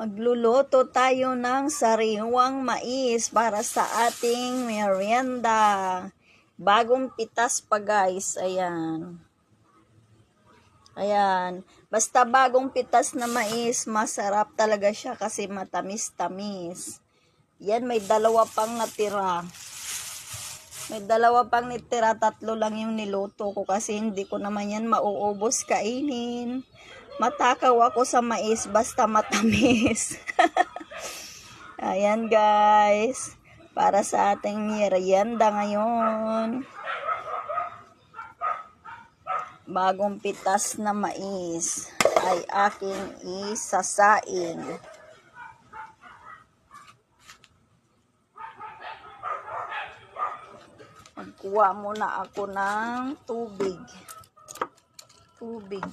Magluluto tayo ng sariwang mais para sa ating merienda. Bagong pitas pa guys, ayan. Ayan, basta bagong pitas na mais, masarap talaga siya kasi matamis-tamis. Yan, may dalawa pang natira. May dalawa pang natira, 3 lang yung niluto ko kasi hindi ko naman yan mauubos kainin. Matakaw ako sa mais basta matamis. Ayan guys, para sa ating merienda ngayon. Bagong pitas na mais ay aking isasaing. Magkuha muna ako ng tubig. Tubig.